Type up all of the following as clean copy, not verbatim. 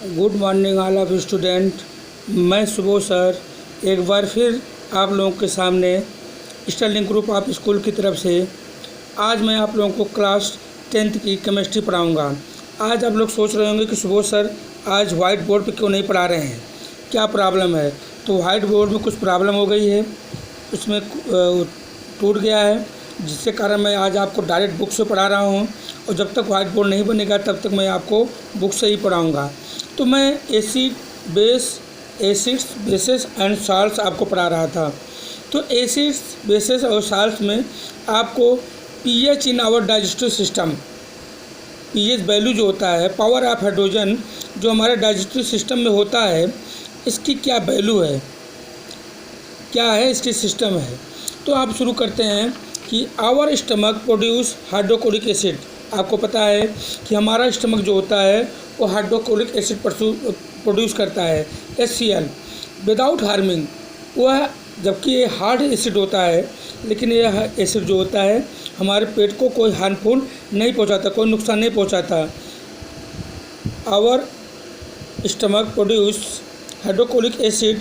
Good morning all of student. मैं Subodh sir एक बार फिर आप लोगों के सामने स्टर्लिंग ग्रुप ऑफ स्कूल की तरफ से आज मैं आप लोगों को क्लास 10th की केमिस्ट्री पढ़ाऊंगा। आज आप लोग सोच रहे होंगे कि सुबोध सर आज वाइट बोर्ड पे क्यों नहीं पढ़ा रहे हैं, क्या प्रॉब्लम है। तो वाइट बोर्ड में कुछ प्रॉब्लम हो गई है, उसमें टूट गया है, जिसके कारण मैं आज आपको डायरेक्ट बुक से पढ़ा रहा हूँ। और जब तक वाइट बोर्ड नहीं बनेगा तब तक मैं आपको बुक से ही पढ़ाऊँगा। तो मैं एसिड्स बेसेस एंड साल्ट्स आपको पढ़ा रहा था। तो एसिड्स बेसेस और साल्ट्स में आपको pH in our digestive system, pH value जो होता है, पावर ऑफ हाइड्रोजन जो हमारे डाइजेस्टिव सिस्टम में होता है, इसकी क्या वैल्यू है, क्या है इसकी सिस्टम है। तो आप शुरू करते हैं कि our stomach produce hydrochloric acid. आपको पता है कि हमारा स्टमक जो होता है वो हाइड्रोक्लोरिक एसिड प्रोड्यूस करता है, HCl, विदाउट हार्मिंग। वह जबकि ये हार्ड एसिड होता है, लेकिन यह एसिड जो होता है हमारे पेट को कोई हार्मफुल नहीं पहुंचाता, कोई नुकसान नहीं पहुंचाता। Our stomach produce hydrochloric acid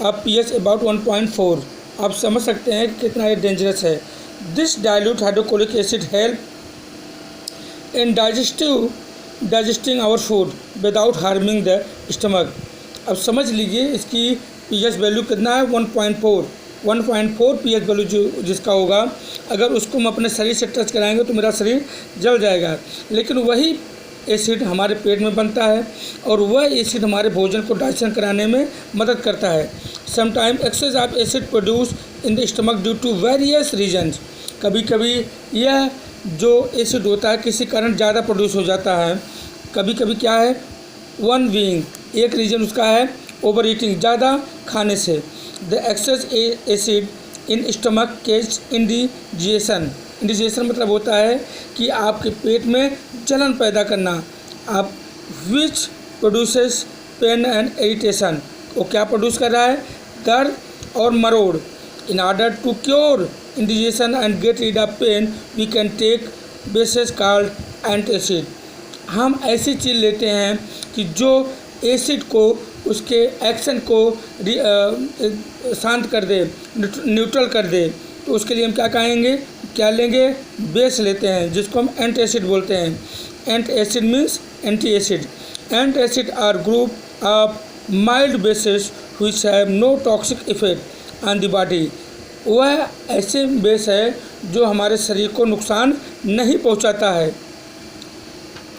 आप pH अबाउट 1.4। आप समझ सकते हैं कि कितना ये डेंजरस है। This dilute hydrochloric acid help in digesting our food without harming the stomach. अब समझ लीजिए इसकी pH वैल्यू कितना है, 1.4 pH वैल्यू जिसका होगा, अगर उसको हम अपने शरीर से टच कराएंगे तो मेरा शरीर जल जाएगा। लेकिन वही एसिड हमारे पेट में बनता है और वह एसिड हमारे भोजन को डाइजेशन कराने में मदद करता है। Sometime excess of acid produce in the stomach due to various reasons. कभी कभी यह जो एसिड होता है किसी कारण ज़्यादा प्रोड्यूस हो जाता है। कभी कभी क्या है, वन बीइंग एक रीज़न उसका है ओवर ईटिंग, ज़्यादा खाने से। The excess acid in stomach cause indigestion. Indigestion मतलब होता है कि आपके पेट में जलन पैदा करना। आप which produces pain and irritation. वो क्या प्रोड्यूस कर रहा है, दर्द और मरोड़। In order to cure indigestion and get rid of pain we can take bases called antacid. हम ऐसी चीज़ लेते हैं कि जो एसिड को, उसके एक्शन को शांत कर दे, न्यूट्रल कर दे। तो उसके लिए हम क्या लेंगे, बेस लेते हैं, जिसको हम एंटासिड बोलते हैं। Antacid means anti acid. Antacid are group of mild bases which have no toxic effect on the body. वह ऐसे बेस है जो हमारे शरीर को नुकसान नहीं पहुंचाता है।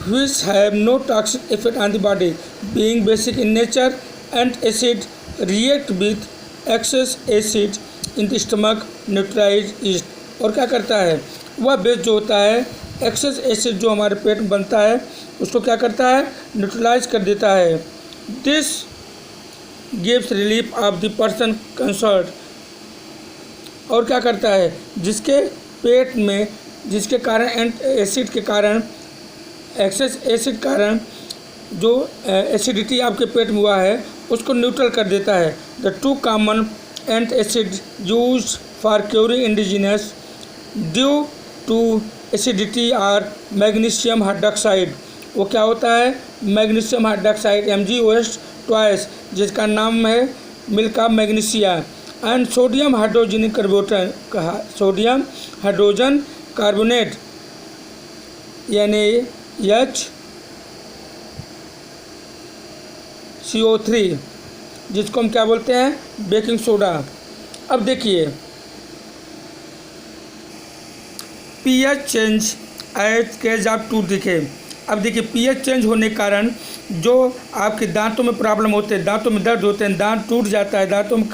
which have no toxic effect on the body, being basic in nature, and acid react with excess acid in the stomach neutralize it। और क्या करता है, वह बेस जो होता है, एक्सेस एसिड जो हमारे पेट में बनता है उसको क्या करता है, न्यूट्रलाइज कर देता है। This gives relief of the person concern. और क्या करता है, जिसके पेट में, जिसके कारण एसिड के कारण, एक्सेस एसिड कारण जो एसिडिटी आपके पेट में हुआ है उसको न्यूट्रल कर देता है। The two common antacid use for curing indigestion due to acidity are magnesium hydroxide. वो क्या होता है, मैग्नीशियम हाइड्रॉक्साइड MgOH ट्वाइस, जिसका नाम है milk of magnesia, and sodium hydrogen carbonate यानी HCO3, जिसको हम क्या बोलते हैं, बेकिंग सोडा। अब देखिए pH चेंज एज केज आप टूथ दिखे। अब देखिए pH चेंज होने के कारण जो आपके दांतों में प्रॉब्लम होते हैं, दांतों में दर्द होते हैं, दांत टूट जाता है, दांतों में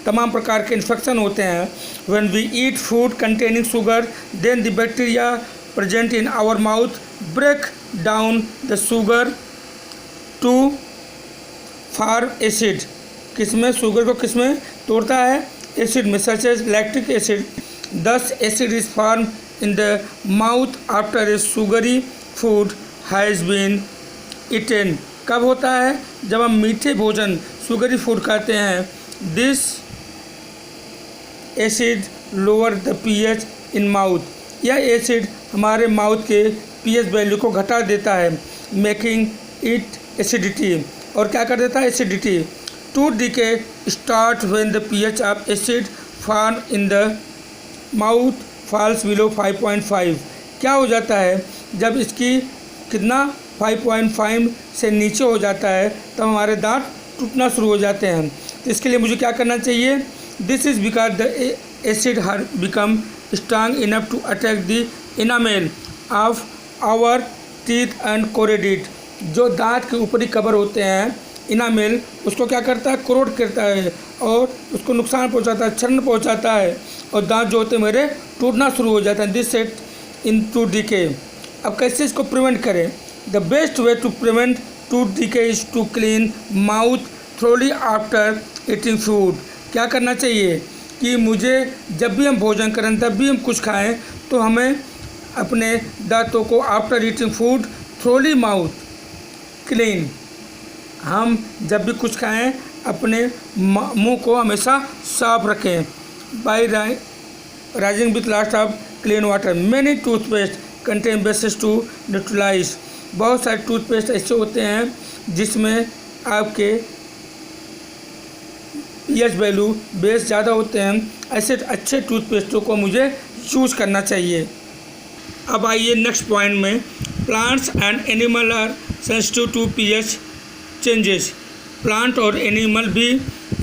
तमाम प्रकार के इन्फेक्शन होते हैं। When we eat food containing sugar then the bacteria present in our mouth break down the sugar to form acid. किसमें, शुगर को किसमें तोड़ता है, एसिड में, such as lactic acid. This acid is form in the mouth after a sugary food has been eaten. कब होता है, जब हम मीठे भोजन, शुगरी फूड खाते हैं। This acid lower the pH in mouth. यह एसिड हमारे माउथ के pH वैल्यू को घटा देता है, मेकिंग इट एसिडिटी, और क्या कर देता है acidity. Tooth decay start when the pH of acid form in the mouth falls below 5.5। क्या हो जाता है जब इसकी कितना 5.5 से नीचे हो जाता है तब हमारे दांत टूटना शुरू हो जाते हैं। तो इसके लिए मुझे क्या करना चाहिए, this is because the acid here become strong enough to attack the enamel of our teeth and corrode it. जो दांत के ऊपरी कवर होते हैं इनामेल, उसको क्या करता है, कोरोड करता है और उसको नुकसान पहुंचाता है, क्षरण पहुंचाता है, और दांत जो होते हैं मेरे टूटना शुरू हो जाता है। This set in tooth decay. अब कैसे इसको प्रिवेंट करें, the best way to prevent tooth decay is to clean mouth thoroughly after eating food. क्या करना चाहिए कि मुझे जब भी हम भोजन करें तब भी हम कुछ खाएं तो हमें अपने दांतों को after eating food thoroughly mouth clean, हम जब भी कुछ खाएं अपने मुंह को हमेशा साफ रखें। बाय राइजिंग विथ लास्ट of clean water. Many toothpaste contain bases to neutralise. बहुत सारे टूथपेस्ट ऐसे होते हैं जिसमें आपके pH वैल्यू बेस ज़्यादा होते हैं। ऐसे अच्छे टूथपेस्टों को मुझे यूज़ करना चाहिए। अब आइए नेक्स्ट पॉइंट में, plants and animal are sensitive to pH changes. Plant और एनिमल भी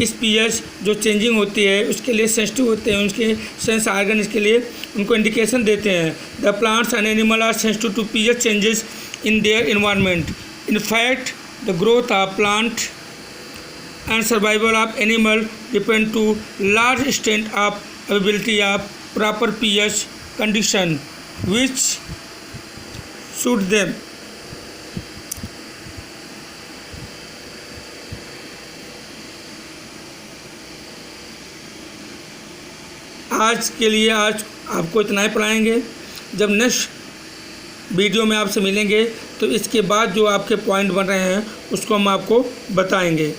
इस pH जो चेंजिंग होती है उसके लिए सेंसिटिव होते हैं, उसके सेंस आर्गन इसके लिए उनको इंडिकेशन देते हैं। The plants and animal are sensitive to pH changes in their environment. In fact the growth of plant and survival of animal depend to large extent of availability of proper pH condition which suit them. आज के लिए आज आपको इतना ही पढ़ाएंगे। जब next video में आपसे मिलेंगे तो इसके बाद जो आपके पॉइंट बन रहे हैं उसको हम आपको बताएंगे।